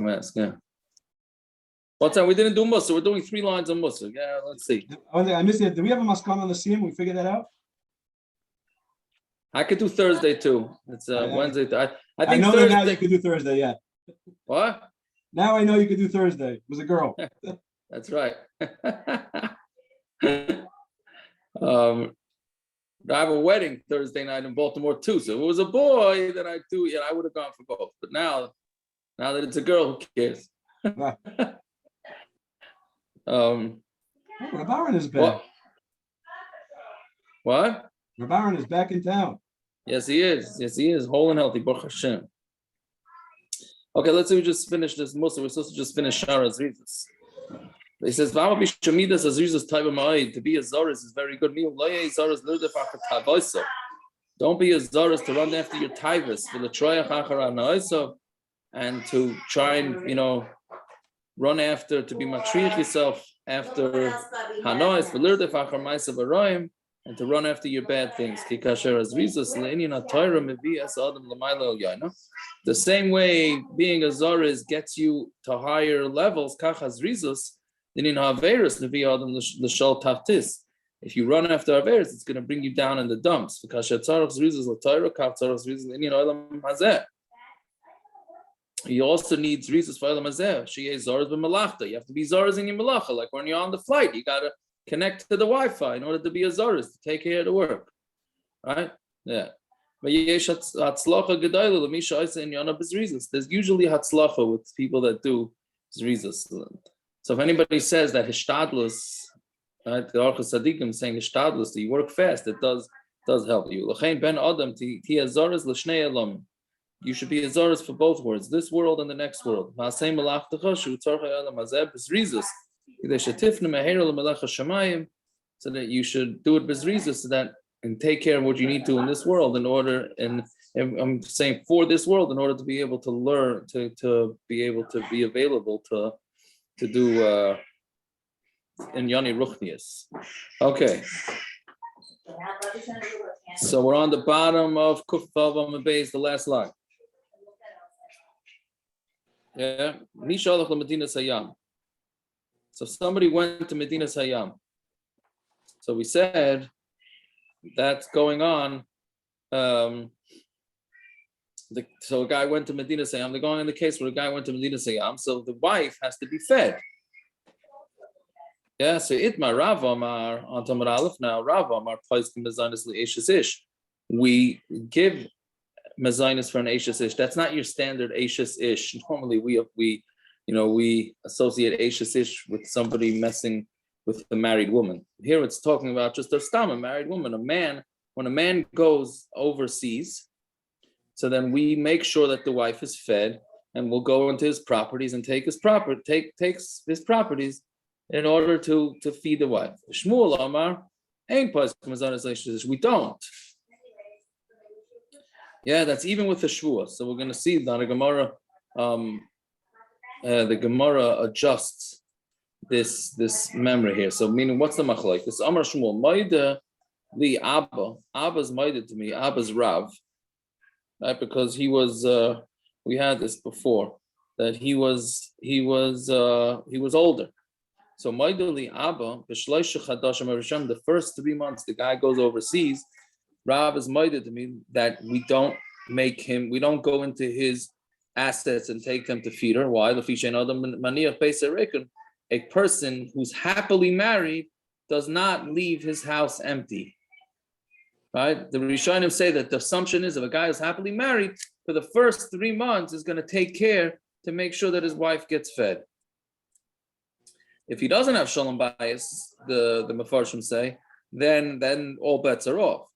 welcome to ask. Yeah. What's that? We didn't do Musa. We're doing 3 lines on Musa. Yeah, let's see. I missed it. Do we have a maskana on the seam? We figured that out? I could do Thursday too. It's Wednesday. I think I know Thursday. that now you could do Thursday, yeah. What? Now I know you could do Thursday. It was a girl. That's right. I have a wedding Thursday night in Baltimore too. So if it was a boy, then I would have gone for both. But now that it's a girl, who cares? Rav Aaron is back. What? Rav Aaron is back in town. Yes, he is. Yes, he is. Whole and healthy. Baruch Hashem. Okay, let's say we just finish this Musa. We're supposed to just finish Shara Zrizus. He says, to be a Zoris is very good. Don't be a Zoris to run after your Tivus, and to try and, run after, to be matriach yourself after Hanois, and to run after your bad things. The same way being a Zoris gets you to higher levels, if you run after Averis, it's going to bring you down in the dumps. He also needs reasons for Elam Hazeh. She is Zoras b'malachta. You have to be Zoras in your malacha. Like when you're on the flight, you got to connect to the Wi-Fi in order to be a Zoras, to take care of the work. Right? Yeah. There's usually hatzlacha with people that do zrizas. So if anybody says that hishtadlus, right, the Orchos Tzadikim saying hishtadlus, that you work fast, it does help you. You should be a zoras for both worlds, this world and the next world. So that you should do it bezrizas, so that and take care of what you need to in this world in order, and I'm saying for this world, in order to be able to learn, to be able to be available to do in Yoni Ruchnius. Okay. So we're on the bottom of Kuf Vav Amud Beis, the last line. Yeah. So somebody went to Medina Sayyam. So we said that's going on. So a guy went to Medina Sayyam. They're going in the case where a guy went to Medina Sayyam. So the wife has to be fed. Yeah, so Itmar Rav Amar on Tamar Aleph now. Rav Amar Paiskim Mezainis Le'Eishes Ish. We give Mezainis for an Eishes Ish. That's not your standard Eishes Ish. Normally we associate Eishes Ish with somebody messing with a married woman. Here it's talking about just a married woman. When a man goes overseas, so then we make sure that the wife is fed, and we'll go into his properties and takes his properties in order to feed the wife. Shmuel Amar, we don't. Yeah, that's even with the Shvuah. So we're going to see that the Gemara adjusts this memory here. So meaning, what's the Machlokes? This Amar Shmuel, Maida li Abba. Abba's Maida to me. Abba's Rav, right? Because he was. We had this before, that he was older. So Maida li Abba the first 3 months the guy goes overseas. Rav is Maida to me that we don't go into his assets and take them to feed her. Why? A person who's happily married does not leave his house empty. Right? The Rishonim say that the assumption is if a guy is happily married, for the first 3 months is going to take care to make sure that his wife gets fed. If he doesn't have shalom bayis, the Mefarshim say, then all bets are off.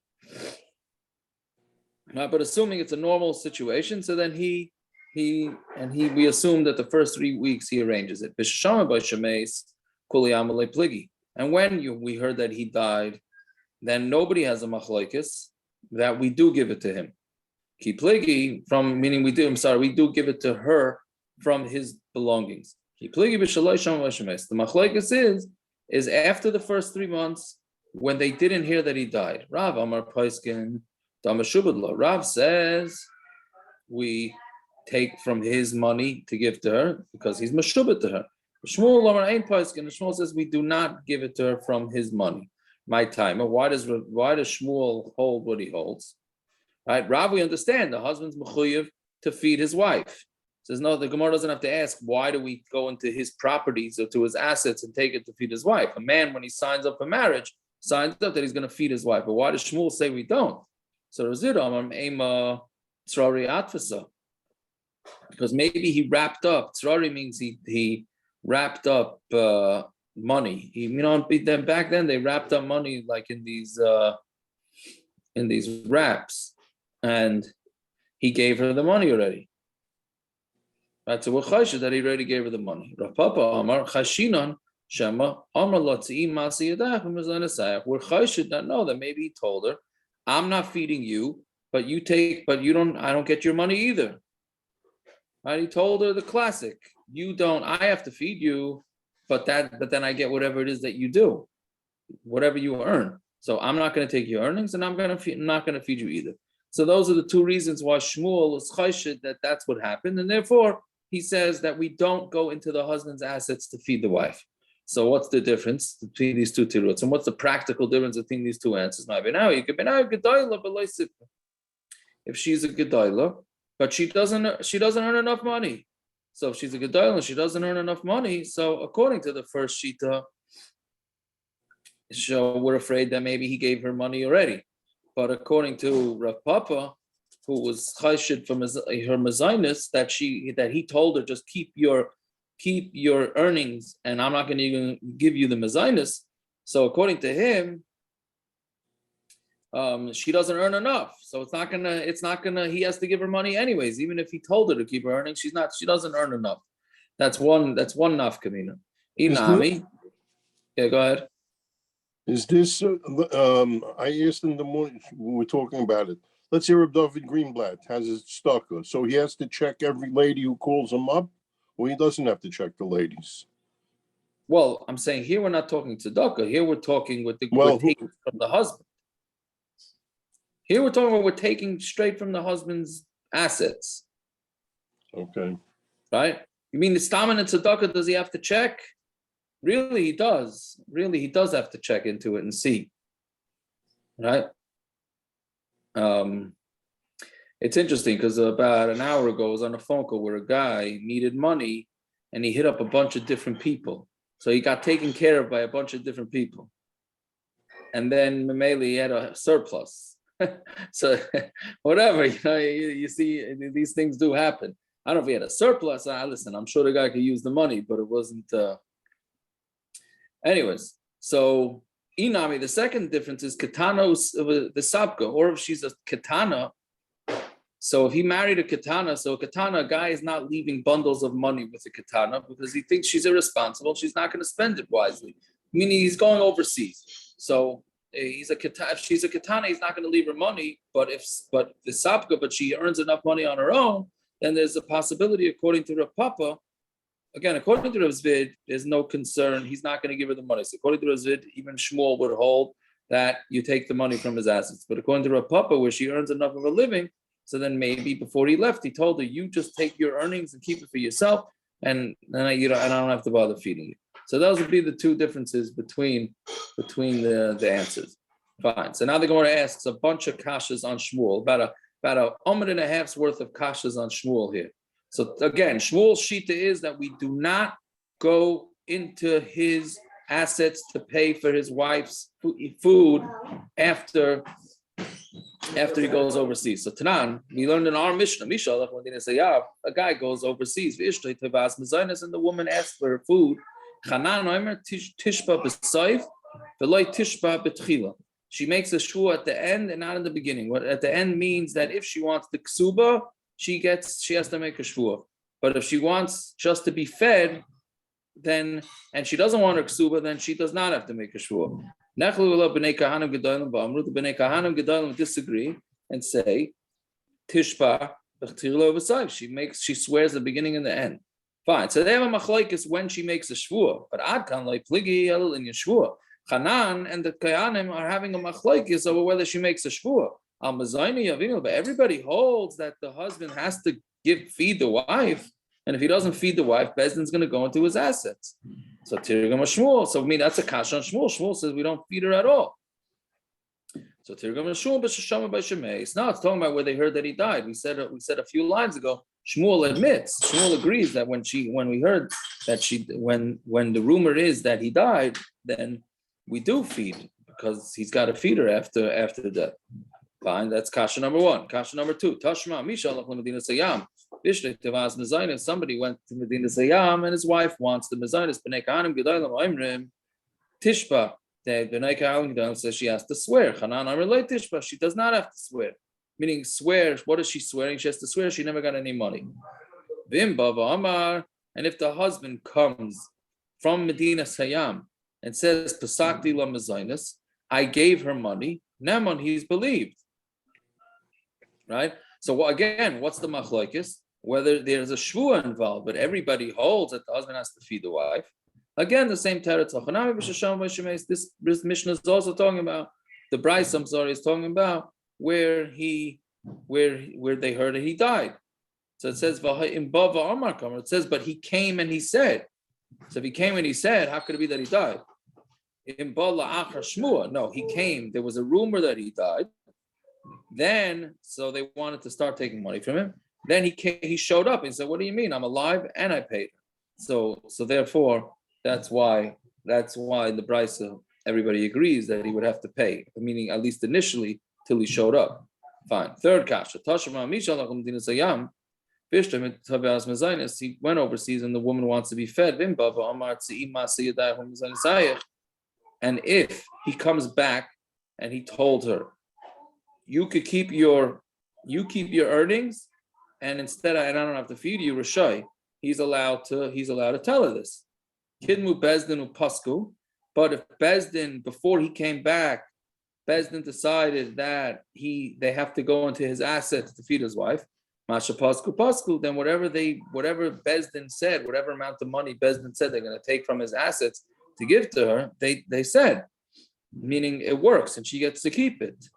But assuming it's a normal situation, so then we assume that the first 3 weeks he arranges it. And when we heard that he died, then nobody has a machlokes that we do give it to him. We do give it to her from his belongings. The machlokes is after the first 3 months when they didn't hear that he died. Rav Amar Paiskin Rav says we take from his money to give to her because he's meshubet to her. Shmuel says we do not give it to her from his money. My time. Why does Shmuel hold what he holds? Right, Rav, we understand the husband's mechuyev to feed his wife. Says no, the Gemara doesn't have to ask why do we go into his properties or to his assets and take it to feed his wife. A man, when he signs up for marriage, signs up that he's going to feed his wife. But why does Shmuel say we don't? So because maybe he wrapped up. Tzrari means he wrapped up money. Then back then they wrapped up money like in these wraps, and he gave her the money already. Right, so we're chayshed that he already gave her the money. Rav Papa Amar Chashinan Shema Amar Lotzi Masi Yadach Mizanasayach. We're chayshed that no, that maybe he told her, I'm not feeding you, but you don't. I don't get your money either. Right? He told her the classic. You don't. I have to feed you, but then I get whatever it is that you do, whatever you earn. So I'm not going to take your earnings, and I'm not going to feed you either. So those are the two reasons why Shmuel is chayshed that that's what happened, and therefore he says that we don't go into the husband's assets to feed the wife. So what's the difference between these two tiruts, and what's the practical difference between these two answers? If she's a gedayla, but she doesn't earn enough money. So if she's a gedayla and she doesn't earn enough money, so according to the first shita, so we're afraid that maybe he gave her money already. But according to Rav Papa, who was chayshed from her mezainis, that he told her just keep your earnings, and I'm not going to even give you the mezainis. So according to him, she doesn't earn enough. So it's not gonna. He has to give her money anyways, even if he told her to keep her earnings. She doesn't earn enough. That's one nafkamina. Inami. Yeah, go ahead. Is this? I asked in the morning when we were talking about it. Let's hear if David Greenblatt has his stalker, so he has to check every lady who calls him up, or he doesn't have to check the ladies. Well, I'm saying here we're not talking tzedakah. Here we're talking we're taking from the husband. Here we're talking about we're taking straight from the husband's assets. Okay. Right? You mean the stamen and tzedakah, does he have to check? Really, he does. Really, he does have to check into it and see. Right? It's interesting because about an hour ago I was on a phone call where a guy needed money and he hit up a bunch of different people. So he got taken care of by a bunch of different people. And then Mameli, he had a surplus. So whatever, you see, these things do happen. I don't know if he had a surplus. Listen, I'm sure the guy could use the money, but it wasn't. Anyways, so Inami, the second difference is katana the sabka, or if she's a katana. So if he married a katana, a guy is not leaving bundles of money with a katana because he thinks she's irresponsible. She's not going to spend it wisely. Meaning he's going overseas. So he's a katana. If she's a katana, he's not going to leave her money. But the sabka, but she earns enough money on her own, then there's a possibility, according to Rav Papa. Again, according to Rav Zvid, there's no concern. He's not going to give her the money. So according to Rav Zvid, even Shmuel would hold that you take the money from his assets. But according to Rav Papa, where she earns enough of a living, so then maybe before he left, he told her, you just take your earnings and keep it for yourself, and I don't have to bother feeding you. So those would be the two differences between the answers. Fine. So now they're going to ask a bunch of kashas on Shmuel, about a minute and a half's worth of kashas on Shmuel here. So again, Shmuel's shita is that we do not go into his assets to pay for his wife's food after he goes overseas. So Tanan, we learned in our Mishnah, when they say, a guy goes overseas, and the woman asks for her food. She makes a shua at the end and not in the beginning. What at the end means that if she wants the ksuba, she has to make a shua. But if she wants just to be fed, and she doesn't want her ksuba, then she does not have to make a shua. The Bnei Kahanim Gedolim disagree and say, Tishpa, she swears the beginning and the end. Fine. So they have a machlokes when she makes a shvua. But Adkan like pligi el in Yeshua. Hanan and the Kayanim are having a machlokes over whether she makes a shvua. But everybody holds that the husband has to feed the wife, and if he doesn't feed the wife, beis din's going to go into his assets. So Tirgam Shmuel. So I mean that's a kasha on Shmuel. Shmuel says we don't feed her at all. So Tirgam Shmuel b'shashama b'shemeis. Now it's talking about where they heard that he died. We said a few lines ago. Shmuel agrees that when we heard that when the rumor is that he died, then we do feed because he's got to feed her after death. Fine, that's kasha number one. Kasha number two. Tashma mishalach l'medina sayam. Bishlei tevas mezainis. Somebody went to Medina Sayam and his wife wants the mezainis. B'nei kahanim gedolim oimrim tishba. The B'nei kahanim gedolim says she has to swear. Chanan amar lo tishba. She does not have to swear. Meaning swear. What is she swearing? She has to swear she never got any money. Vim bava amar. And if the husband comes from Medina Sayam and says pasakti la mezainis, I gave her money. Naman, he's believed. Right? So again, what's the machlokes? Whether there's a shvua involved, but everybody holds that the husband has to feed the wife. Again, the same teretz. This Mishnah is also talking about the braysa. Is talking about where they heard that he died. So it says it says, but he came and he said. So if he came and he said, how could it be that he died? No, he came. There was a rumor that he died. Then, so they wanted to start taking money from him. Then he showed up and said, "What do you mean? I'm alive and I paid." So therefore, that's why in the braysa everybody agrees that he would have to pay, meaning at least initially till he showed up. Fine. Third kasha. He went overseas and the woman wants to be fed. And if he comes back and he told her, you keep your earnings, and instead I don't have to feed you, Rashai, he's allowed to tell her this. Kidmu bezdin upasku, but if beis din before he came back, beis din decided that they have to go into his assets to feed his wife, Masha pasku, then whatever beis din said, whatever amount of money beis din said they're going to take from his assets to give to her, they said, meaning it works and she gets to keep it.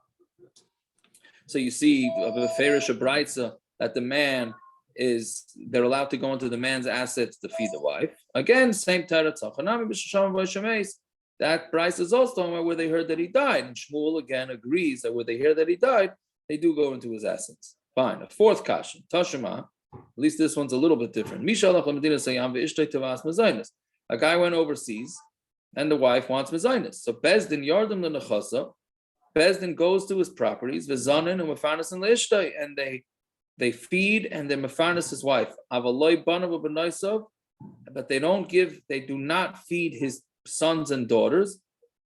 So you see of a fairish braysa that they're allowed to go into the man's assets to feed the wife. Again, same teretz. That braysa is also where they heard that he died. And Shmuel again agrees that where they hear that he died, they do go into his assets. Fine. A fourth kasha. Tashema. At least this one's a little bit different. A guy went overseas and the wife wants mezainis. So beis din yardim lenechasa. Beis din goes to his properties, v'zanin and mefarnas and leishtay, and they feed and they mefarnas his wife. Avaloi banav b'naisav, but they do not feed his sons and daughters,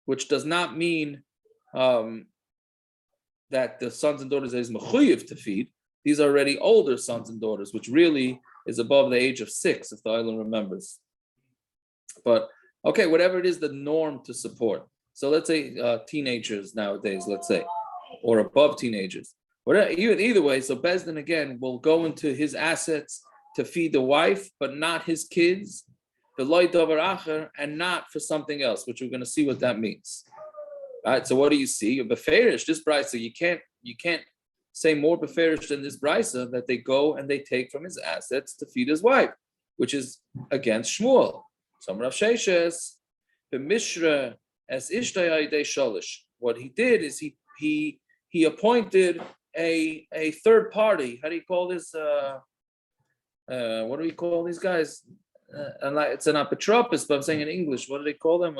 which does not mean that the sons and daughters is mechuyev to feed. These are already older sons and daughters, which really is above the age of 6, if the island remembers. But okay, whatever it is, the norm to support. So let's say teenagers nowadays, let's say, or above teenagers. Whatever, either way, so beis din again will go into his assets to feed the wife, but not his kids, and not for something else, which we're going to see what that means. All right, so what do you see? Beferish, this braysa, you can't say more beferish than this braysa that they go and they take from his assets to feed his wife, which is against Shmuel. Some Rav Sheshes, the Mishra as ishtay ayidei shalish. What he did is he appointed a third party. How do you call this? What do we call these guys? It's an apotropos, but I'm saying in English, what do they call them?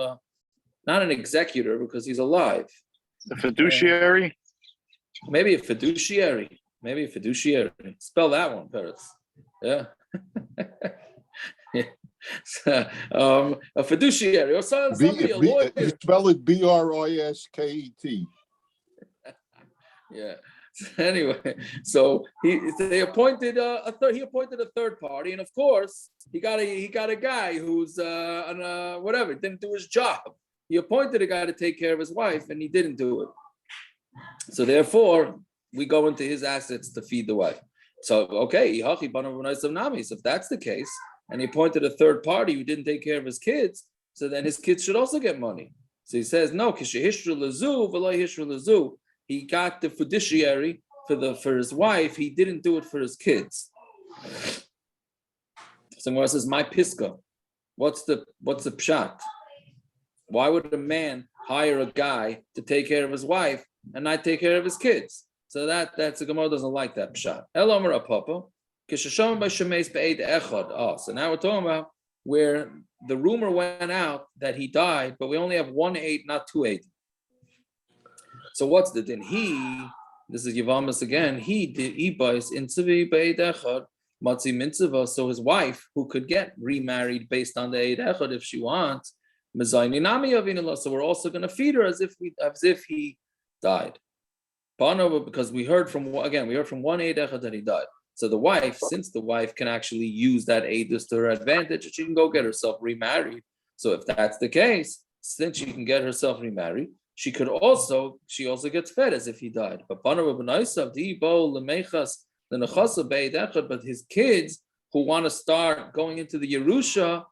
Not an executor because he's alive. The fiduciary? Maybe a fiduciary. Spell that one, Peretz. Yeah. A fiduciary or somebody, a lawyer. You spell it BRISKET. Yeah. Anyway, so they appointed he appointed a third party, and of course he got a guy who's whatever, didn't do his job. He appointed a guy to take care of his wife, and he didn't do it. So therefore, we go into his assets to feed the wife. So okay, so if that's the case, and he appointed a third party who didn't take care of his kids, so then his kids should also get money. So he says, no, he got the fiduciary for his wife, he didn't do it for his kids. So Gemara says, my piska. What's the pshat? Why would a man hire a guy to take care of his wife and not take care of his kids? So that's the Gemara doesn't like that pshat. Elomar apapa, kishasham by shemeis be'ed echad. Oh, so now we're talking about where the rumor went out that he died, but we only have 1 aid, not 2 aid. So what's the din? This is Yavamas again. He did beis in tzivi be'ed echad matzi mitzvah. So his wife, who could get remarried based on the eid echad if she wants, mezayni nami avinillah. So we're also going to feed her as if he died. Because we heard from 1 eid echad that he died. So the wife, since the wife can actually use that eidus to her advantage, she can go get herself remarried. So if that's the case, since she can get herself remarried, she also gets fed as if he died. But his kids who want to start going into the Yerusha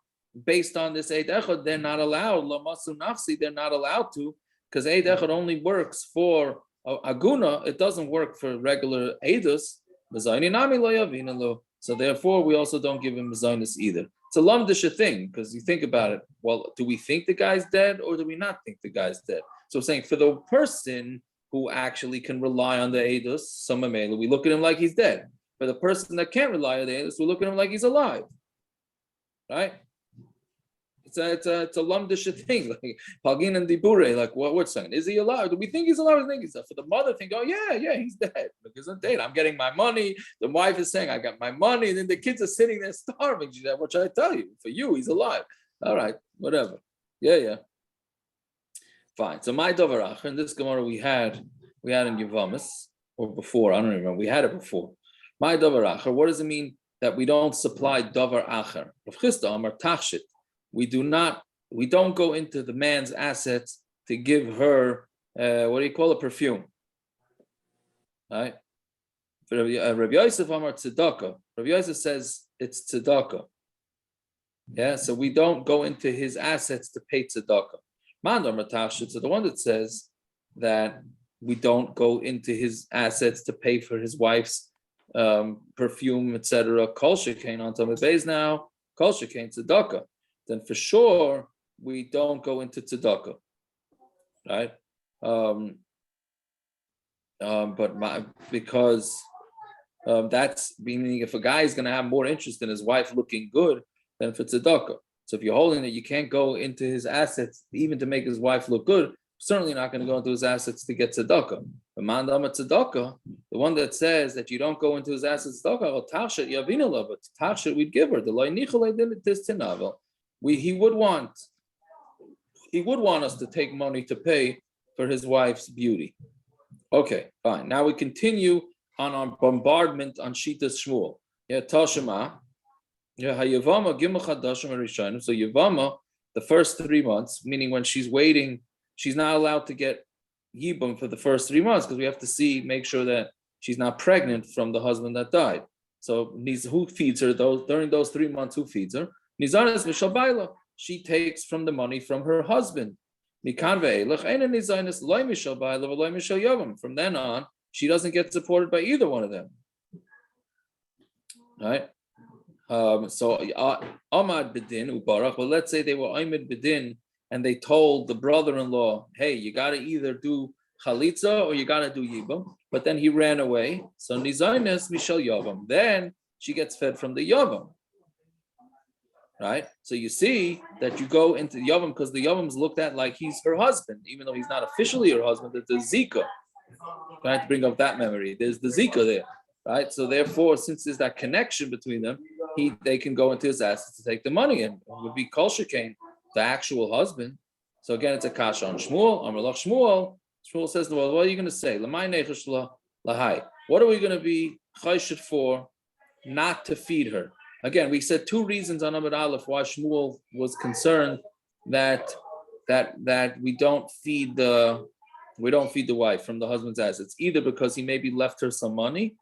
based on this eid echad, they're not allowed. They're not allowed to, because eid echad only works for aguna. It doesn't work for regular eidus. So therefore, we also don't give him mezainis either. It's a lamdisha thing, because you think about it. Well, do we think the guy's dead, or do we not think the guy's dead? So saying for the person who actually can rely on the eidus, we look at him like he's dead. For the person that can't rely on the eidus, we look at him like he's alive. Right? It's a lamdisha thing, like Pagin and Dibure, like what we're saying. Is he alive? Do we think he's alive? For the mother, think, oh yeah, he's dead. Because I'm dead. I'm getting my money. The wife is saying, I got my money, and then the kids are sitting there starving. She's like, what should I tell you? For you, he's alive. All right, whatever. Yeah. Fine. So my davar acher, in this Gemara we had in Yevamis, or before, I don't remember. We had it before. My davar acher, what does it mean that we don't supply davar acher? Rav Chisda Amar Tachshit. We don't go into the man's assets to give her, perfume. Right? Rabbi Yosef Amar Tzedakah. Rabbi Yosef says it's tzedakah. Yeah, so we don't go into his assets to pay tzedakah. Mandar Matashit, so the one that says that we don't go into his assets to pay for his wife's perfume, etc. Kol shekain on Tamid Beis now, Kol shekain tzedakah. Then for sure we don't go into tzedakah, right? Because that's meaning if a guy is going to have more interest in his wife looking good than for tzedakah. So if you're holding it, you can't go into his assets even to make his wife look good. Certainly not going to go into his assets to get tzedakah. But mandama tzedakah, the one that says that you don't go into his assets tzedakah, or tachshet yavinala, but tachshet we'd give her the loy nicholay this tinavel. He would want us to take money to pay for his wife's beauty. Okay, fine. Now we continue on our bombardment on Shitas Shmuel. Yeah, Tashema. Yeah, Hayavama Gimel Chadashim Rishayim. So Yavama, the first 3 months, meaning when she's waiting, she's not allowed to get Yibum for the first 3 months because we have to make sure that she's not pregnant from the husband that died. So who feeds her during those 3 months? Who feeds her? Nizanes Mishabaila. She takes from the money from her husband. From then on, she doesn't get supported by either one of them. Right? So Ahmad Bedin Ubarach. Well, let's say they were Ahmad Bedin and they told the brother-in-law, "Hey, you got to either do chalitza or you got to do yibam." But then he ran away. So Nizanes Mishal Yavam. Then she gets fed from the Yavam. Right? So you see that you go into the Yavam because the Yavam's looked at like he's her husband, even though he's not officially her husband. There's the Zika. Trying to bring up that memory. There's the Zika there. Right? So therefore, since there's that connection between them, they can go into his assets to take the money and it would be Kol Shekain, the actual husband. So again, it's a kasha on Shmuel. Amalach Shmuel. Shmuel says, well, what are you going to say? What are we going to be chayshit for not to feed her? Again, we said 2 reasons on Amud Aleph why Shmuel was concerned that we don't feed the wife from the husband's assets, either because he maybe left her some money,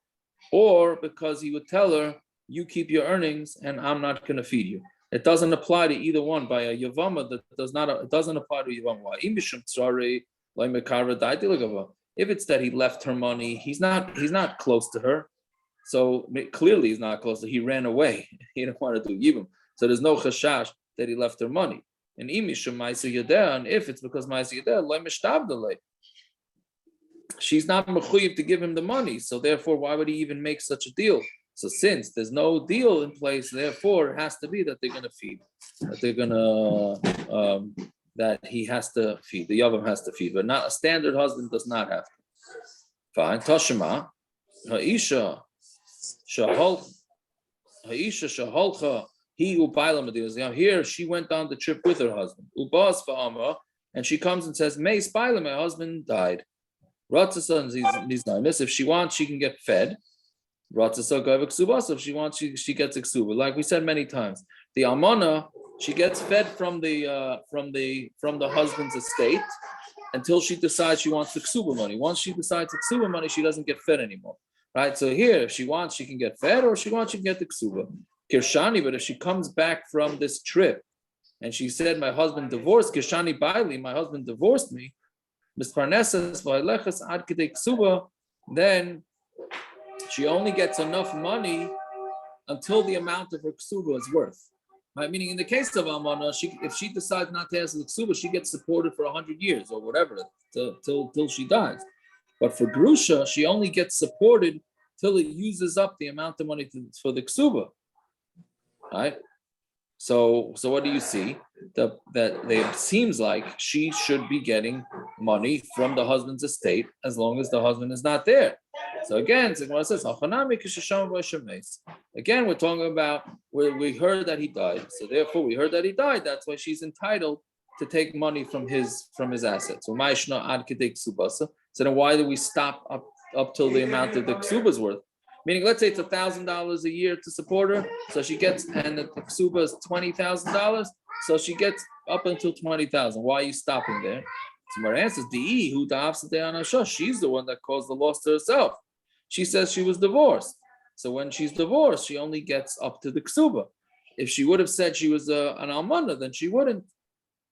or because he would tell her, you keep your earnings and I'm not going to feed you. It doesn't apply to either one. By a Yavama, it doesn't apply to Yavama. If it's that he left her money, he's not close to her. So clearly he's not close. He ran away. He didn't want to do yibum. So there's no chashash that he left her money. And if it's because ma'aseh yadeh, she's not mechuyev to give him the money. So therefore, why would he even make such a deal? So since there's no deal in place, therefore it has to be that they're going to feed, that they're going to that he has to feed. The yavam has to feed, but not a standard husband does not have to. Fine. Tashima, ha'isha shaholcha. He ubayla. Here she went on the trip with her husband. Ubas fa'amra, and she comes and says, "May spayla, my husband died." If she wants, she can get fed. If she wants, she gets ksuba. Like we said many times, the almana, she gets fed from the husband's estate until she decides she wants the ksuba money. Once she decides the ksuba money, she doesn't get fed anymore. Right? So here, if she wants, she can get fed, or if she wants, she can get the ksuba. Kirshani, but if she comes back from this trip and she said, "My husband divorced," Kirshani Baili, my husband divorced me. Then she only gets enough money until the amount of her ksuba is worth. Right? Meaning, in the case of Almana, if she decides not to ask the ksuba, she gets supported for 100 years or whatever till she dies. But for Grusha, she only gets supported till it uses up the amount of money for the ksuba. Right? So what do you see? That it seems like she should be getting money from the husband's estate as long as the husband is not there. So again, Zigmar says, again, we're talking about where we heard that he died. So therefore, we heard that he died. That's why she's entitled to take money from his assets. So then why do we stop up till the amount of the ksuba is worth? Meaning, let's say it's $1,000 a year to support her, so she gets, and the ksuba is $20,000, so she gets up until $20,000. Why are you stopping there? So my answer is she's the one that caused the loss to herself. She says she was divorced, so when she's divorced, she only gets up to the ksuba. If she would have said she was an almana, then she wouldn't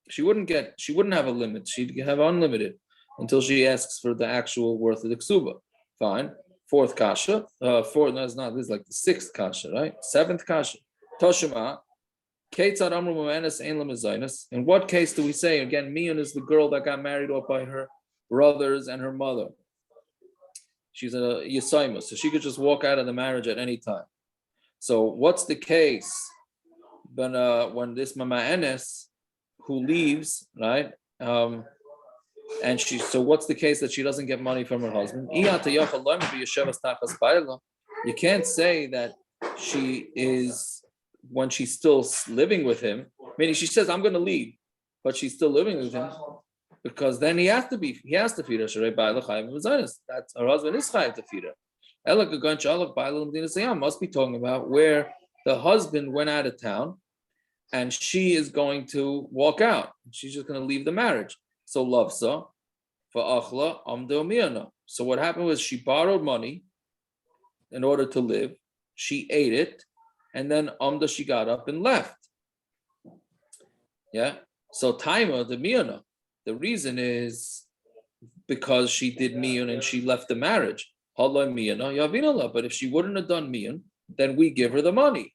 have a limit. She'd have unlimited until she asks for the actual worth of the ksuba. Fine. Fourth kasha, this is like the sixth kasha, right? Seventh kasha. Toshima, in what case do we say, again, Miyun is the girl that got married off by her brothers and her mother. She's a Yisaima, so she could just walk out of the marriage at any time. So what's the case when this Mama Enes who leaves, right? So what's the case that she doesn't get money from her husband? You can't say that she is, when she's still living with him, meaning she says, I'm going to leave, but she's still living with him, because then he has to feed her. That's her husband is chayav to feed her. Must be talking about where the husband went out of town and she is going to walk out. She's just going to leave the marriage. So lavsa for achla amdo miyana. So what happened was she borrowed money in order to live. She ate it, and then amda, she got up and left. Yeah. So taima the miyana. The reason is because she did miyun and she left the marriage. Halay miyana yavinala. But if she wouldn't have done miyun, then we give her the money.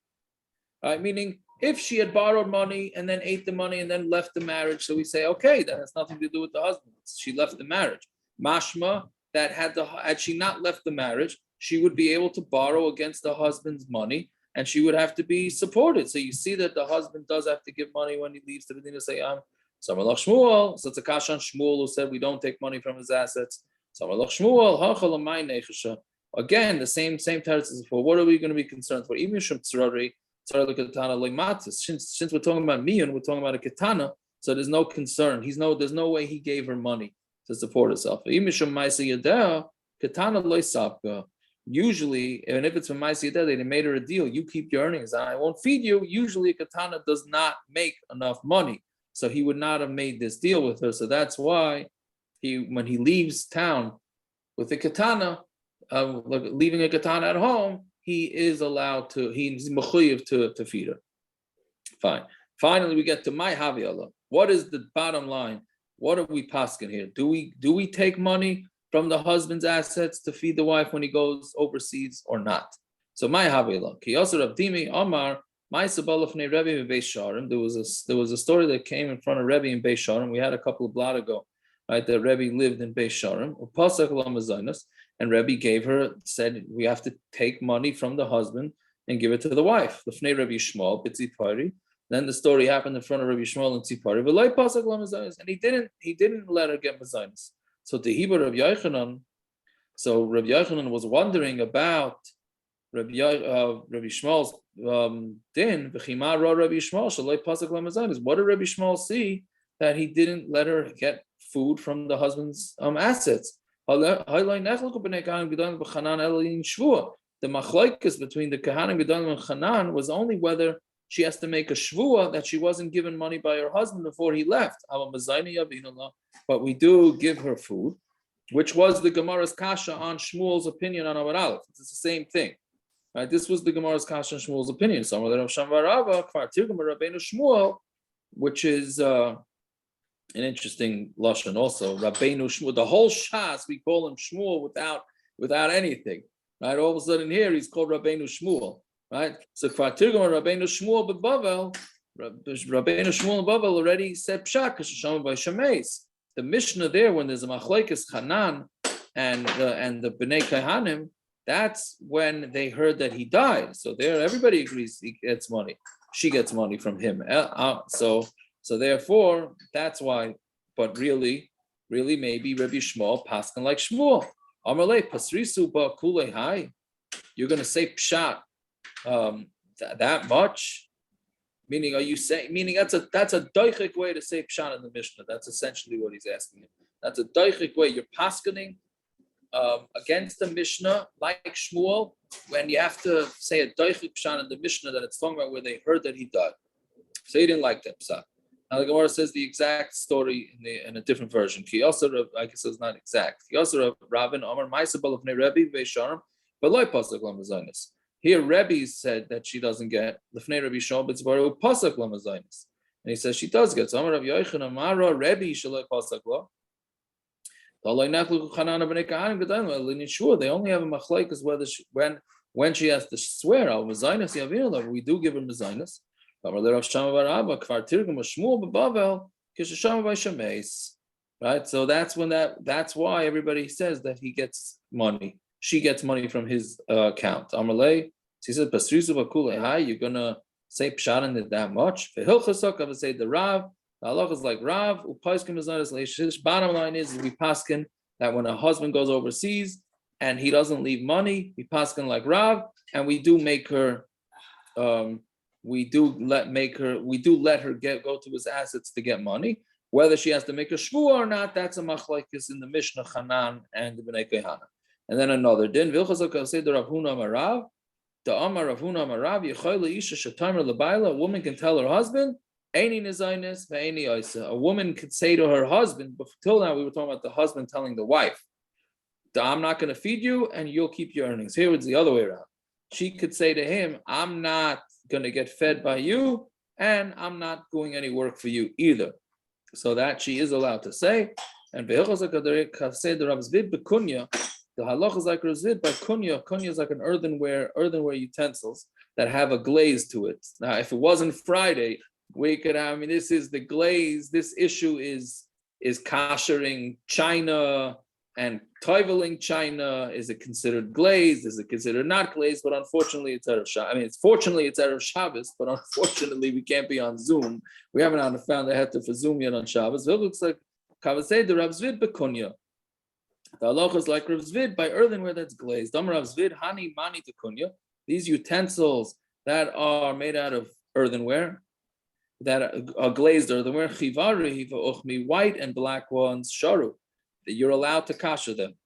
Right? Meaning, if she had borrowed money and then ate the money and then left the marriage, so we say, okay, that has nothing to do with the husband. She left the marriage. Mashma, that had she not left the marriage, she would be able to borrow against the husband's money, and she would have to be supported. So you see that the husband does have to give money when he leaves to the Medina Sayyam. Samalach Shmuel, so it's a kashan Shmuel who said we don't take money from his assets. Samalach Shmuel, hachala nechasha. Again, the same teretz as before. What are we going to be concerned for? Even Shem Tzrari. Since we're talking about miyun, we're talking about a katana, so there's no concern. There's no way he gave her money to support herself. Usually, and if it's from Maisa Yadeh, they made her a deal. You keep your earnings, and I won't feed you. Usually, a katana does not make enough money, so he would not have made this deal with her. So that's why when he leaves town with the katana, leaving a katana at home, he is allowed to, he's mechuyev to feed her. Fine. Finally, we get to my haviyallah. What is the bottom line? What are we paskin here? Do we take money from the husband's assets to feed the wife when he goes overseas or not? So my havila. Ki also Rav Dimi Omar. There was a story that came in front of Rebbe in Beis Sharim. We had a couple of blot ago, right? That Rebbe lived in Beis Sharim. And Rebbe said we have to take money from the husband and give it to the wife. Rebbe Shmuel, then the story happened in front of Rebbe Shmuel and Tzipari. And he didn't let her get mazaynus. So the Hebrew Rabbi Yochanan, Rabbi Yochanan was wondering about Rabbi Shmuel's din. What did Rabbi Shmuel see that he didn't let her get food from the husband's assets? The machlokes between the Kahanim Gedolim and Chanan was only whether she has to make a shvua that she wasn't given money by her husband before he left. But we do give her food, which was the Gemara's kasha on Shmuel's opinion on Amar Aleph. It's the same thing. Right? This was the Gemara's kasha on Shmuel's opinion. Shmuel, which is an interesting lashon also. Rabbeinu Shmuel, the whole Shas, we call him Shmuel without anything. Right? All of a sudden here he's called Rabbeinu Shmuel. Right? So Rabbeinu Shmuel Bavel, Rabbeinu Shmuel Bavel already said pshat k'shasham by Shemeis. The Mishnah there, when there's a Machlokes Hanan and the Bnei Kahanim, that's when they heard that he died. So there, everybody agrees he gets money. She gets money from him. So therefore, that's why. But really, maybe Rabbi Shmuel paskin like Shmuel. Amalei pasrisu ba kulei hai. You're going to say pshat that much. Meaning, are you saying? Meaning that's a doichik way to say pshat in the Mishnah. That's essentially what he's asking him. That's a doichik way. You're paskening against the Mishnah like Shmuel when you have to say a doichik pshat in the Mishnah that it's talking about where they heard that he died. So he didn't like that pshat. Now the Gemara says the exact story in a different version. He also, I guess it's not exact. He also Rabin Omar Ma'aseh of Rebbe Veisharim, but loy pasuk lamazaynus. Here, Rebbe said that she doesn't get Lefnei Rebbe Shmuel b'tzvaru pasuk lamazaynus, and he says she does get. So Amar Rav Yochanan Amara Rebbe shaloi pasuk lo. They only have a machlokes whether when she has to swear al mazaynus yavinulav. We do give her mazaynus. Right, so that's why everybody says that he gets money. She gets money from his account. Amalei, he said, you're gonna say pshat in it that much. I would say the Rav. The halacha is like Rav. Bottom line is we paskin that when a husband goes overseas and he doesn't leave money, we paskin like Rav, and we do make her. We do let her go to his assets to get money. Whether she has to make a shvua or not, that's a machlokes in the Mishnah Hanan and the Bnei Kehana. And then another din. Vilchazok say the Rav Huna Amarav, the Amar Rav Huna Amarav Yechoy leisha shetamer lebaila. A woman can tell her husband, Eini nizaynes ve'eini oisa. A woman could say to her husband. But till now we were talking about the husband telling the wife, I'm not going to feed you, and you'll keep your earnings. Here it's the other way around. She could say to him, I'm not going to get fed by you, and I'm not doing any work for you either. So that she is allowed to say. And the halach is like Ravzvid by kunya. Kunya is like an earthenware utensils that have a glaze to it. Now, if it wasn't Friday, we could have, this is the glaze. This issue is kashering china and toiveling china. Is it considered glazed? Is it considered not glazed? But unfortunately, it's Erev Shabbos. Fortunately, it's Erev Shabbos, but unfortunately, we can't be on Zoom. We haven't found a heter for Zoom yet on Shabbos. It looks like Kavasei the Rav Zvid bekunya. The halacha is like Rav Zvid by earthenware that's glazed. Dam Rav Zvid hani mani tekunya. These utensils that are made out of earthenware, that are glazed earthenware, chivari v'ochmi, white and black ones, sharu. You're allowed to kasha them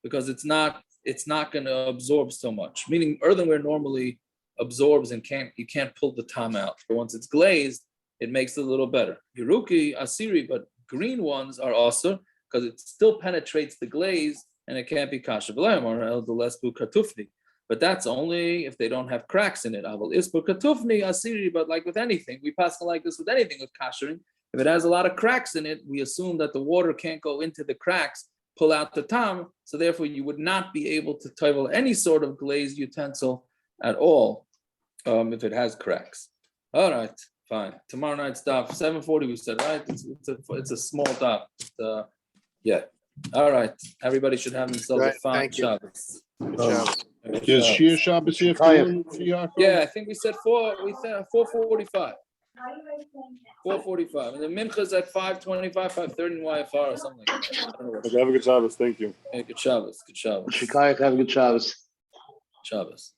because it's not going to absorb so much. Meaning earthenware normally absorbs and you can't pull the tom out. But once it's glazed, it makes it a little better. Yeruki, asiri, but green ones are also because it still penetrates the glaze and it can't be kasha. But that's only if they don't have cracks in it. But like with anything, we pass like this with anything with kashering. If it has a lot of cracks in it, we assume that the water can't go into the cracks, pull out the tam, so therefore you would not be able to toivel any sort of glazed utensil at all, if it has cracks. All right, fine. Tomorrow night's daf, 7:40. We said, right? It's a small daf. Yeah. All right. Everybody should have themselves a Right, fine thank you. Shabbos. Good job. Is Shir Shabbos afternoon for Yaakov? Yeah, I think we said 4:45. 4:45. And the mincha is at 5:25, 5:30 in YFR or something like that. I don't know what. Okay, have a good Shabbos. Thank you. Hey, good Shabbos. Good Shabbos. Shikayach, have a good Shabbos. Shabbos.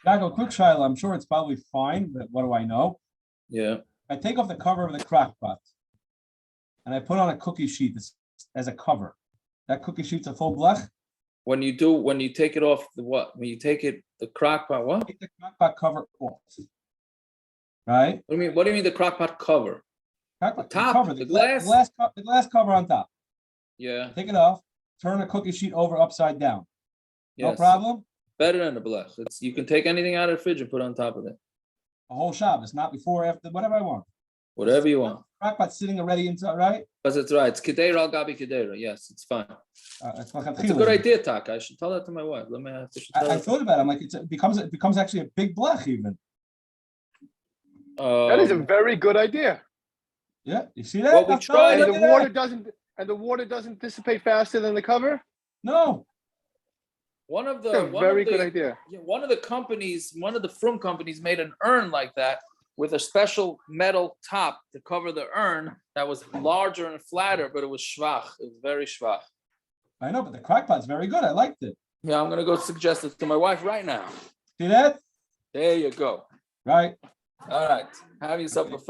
Jago, quick Shiloh, I'm sure it's probably fine, but what do I know? Yeah. I take off the cover of the crock pot and I put on a cookie sheet as a cover. That cookie sheet's a full blech. When you take it off the what? When you take it, the crock pot, what? Take the crock pot cover off. Right? What do you mean the crock pot cover? Crock pot top, cover, the the glass cover on top. Yeah. Take it off, turn the cookie sheet over upside down. No Yes. problem. Better than a blech. You can take anything out of the fridge and put on top of it. A whole Shabbos, not before, after, whatever I want. Whatever you want. Crock pot sitting already inside, right? Because it's right. It's kedera al gabi kedera. Yes, it's fine. It's It's a good idea, Taka. I should tell that to my wife. Let me have to tell I her. thought about it. I'm like, it becomes actually a big blech even. That is a very good idea. Yeah, you see that? Well, we That's tried fine, And look the at water that. doesn't dissipate faster than the cover. No, One of That's a the very good idea. one of the frum companies made an urn like that with a special metal top to cover the urn that was larger and flatter, but it was schwach. It was very schwach. I know, but the crock pot's very good. I liked it. Yeah, I'm gonna go suggest it to my wife right now. See that? There you go. Right. All right. Have yourself a fun.